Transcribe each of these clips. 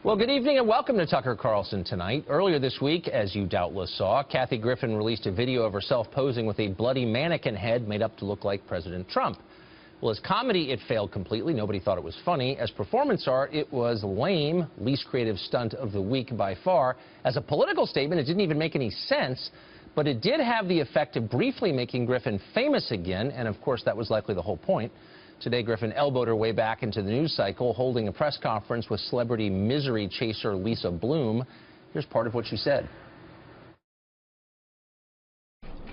Well, good evening and welcome to Tucker Carlson Tonight. Earlier this week, as you doubtless saw, Kathy Griffin released a video of herself posing with a bloody mannequin head made up to look like President Trump. Well, as comedy, it failed completely. Nobody thought it was funny. As performance art, it was lame, least creative stunt of the week by far. As a political statement, it didn't even make any sense, but it did have the effect of briefly making Griffin famous again, and of course that was likely the whole point. Today, Griffin elbowed her way back into the news cycle, holding a press conference with celebrity misery chaser Lisa Bloom. Here's part of what she said.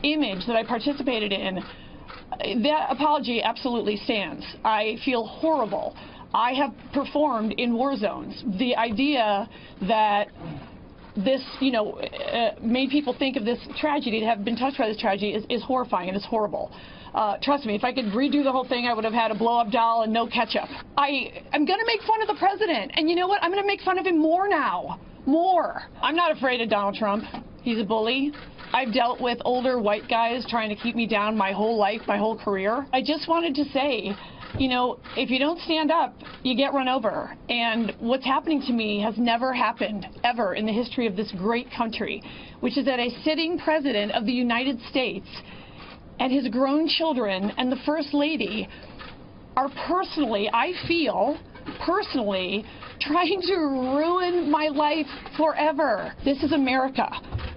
Image that I participated in, that apology absolutely stands. I feel horrible. I have performed in war zones. The idea that this, made people think of this tragedy, to have been touched by this tragedy, is horrifying and it's horrible. Trust me, if I could redo the whole thing, I would have had a blow-up doll and no ketchup. I'm going to make fun of the president. And you know what? I'm going to make fun of him more now. More. I'm not afraid of Donald Trump. He's a bully. I've dealt with older white guys trying to keep me down my whole life, my whole career. I just wanted to say, if you don't stand up, you get run over. And what's happening to me has never happened, ever, in the history of this great country, which is that a sitting president of the United States and his grown children and the First Lady are personally, I feel, trying to ruin my life forever. This is America,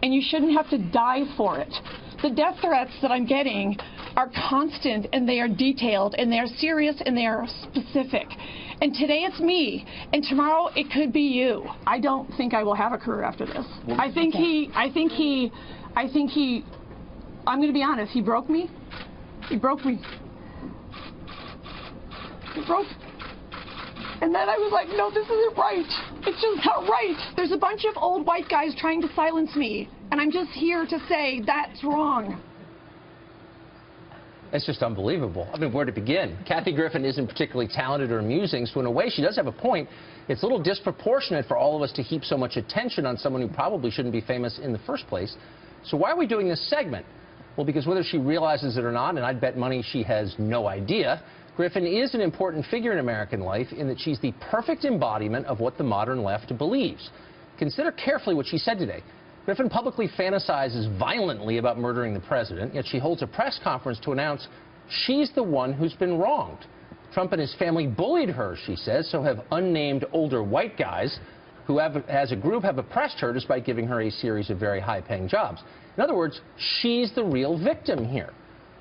and you shouldn't have to die for it. The death threats that I'm getting are constant, and they are detailed, and they are serious, and they are specific. And today it's me, and tomorrow it could be you. I don't think I will have a career after this. I'm going to be honest, he broke me. He broke me. He broke. And then I was like, no, this isn't right. It's just not right. There's a bunch of old white guys trying to silence me, and I'm just here to say that's wrong. It's just unbelievable. I mean, where to begin? Kathy Griffin isn't particularly talented or amusing, so in a way she does have a point. It's a little disproportionate for all of us to heap so much attention on someone who probably shouldn't be famous in the first place. So why are we doing this segment? Well, because whether she realizes it or not, and I'd bet money she has no idea, Griffin is an important figure in American life in that she's the perfect embodiment of what the modern left believes. Consider carefully what she said today. Griffin publicly fantasizes violently about murdering the president, yet she holds a press conference to announce she's the one who's been wronged. Trump and his family bullied her, she says, so have unnamed older white guys who as a group have oppressed her despite giving her a series of very high-paying jobs. In other words, she's the real victim here.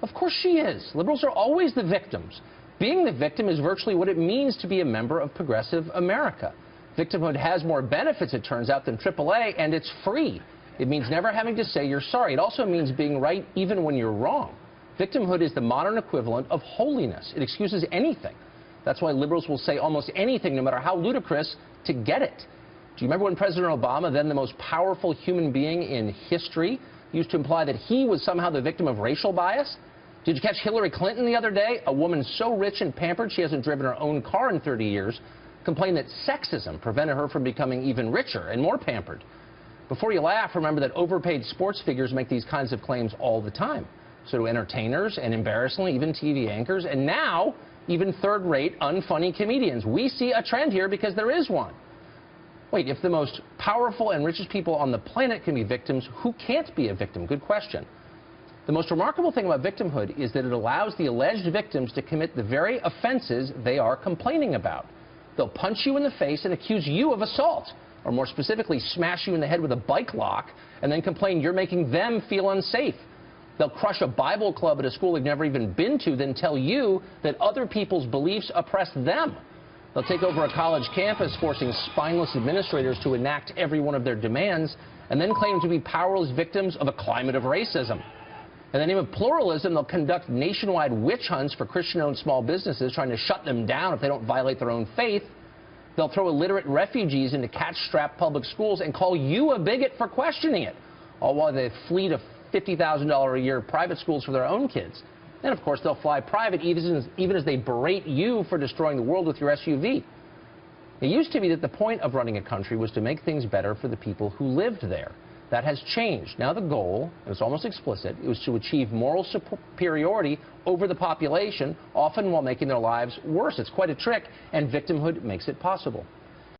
Of course she is. Liberals are always the victims. Being the victim is virtually what it means to be a member of progressive America. Victimhood has more benefits, it turns out, than AAA, and it's free. It means never having to say you're sorry. It also means being right even when you're wrong. Victimhood is the modern equivalent of holiness. It excuses anything. That's why liberals will say almost anything, no matter how ludicrous, to get it. Do you remember when President Obama, then the most powerful human being in history, used to imply that he was somehow the victim of racial bias? Did you catch Hillary Clinton the other day? A woman so rich and pampered she hasn't driven her own car in 30 years, complained that sexism prevented her from becoming even richer and more pampered. Before you laugh, remember that overpaid sports figures make these kinds of claims all the time. So do entertainers and, embarrassingly, even TV anchors, and now even third-rate, unfunny comedians. We see a trend here because there is one. Wait, if the most powerful and richest people on the planet can be victims, who can't be a victim? Good question. The most remarkable thing about victimhood is that it allows the alleged victims to commit the very offenses they are complaining about. They'll punch you in the face and accuse you of assault, or more specifically, smash you in the head with a bike lock, and then complain you're making them feel unsafe. They'll crush a Bible club at a school they've never even been to, then tell you that other people's beliefs oppress them. They'll take over a college campus, forcing spineless administrators to enact every one of their demands, and then claim to be powerless victims of a climate of racism. In the name of pluralism, they'll conduct nationwide witch hunts for Christian-owned small businesses, trying to shut them down if they don't violate their own faith. They'll throw illiterate refugees into cash-strapped public schools and call you a bigot for questioning it, all while they flee to $50,000 a year private schools for their own kids. Then, of course, they'll fly private even as they berate you for destroying the world with your SUV. It used to be that the point of running a country was to make things better for the people who lived there. That has changed. Now the goal, and it's almost explicit, it was to achieve moral superiority over the population, often while making their lives worse. It's quite a trick, and victimhood makes it possible.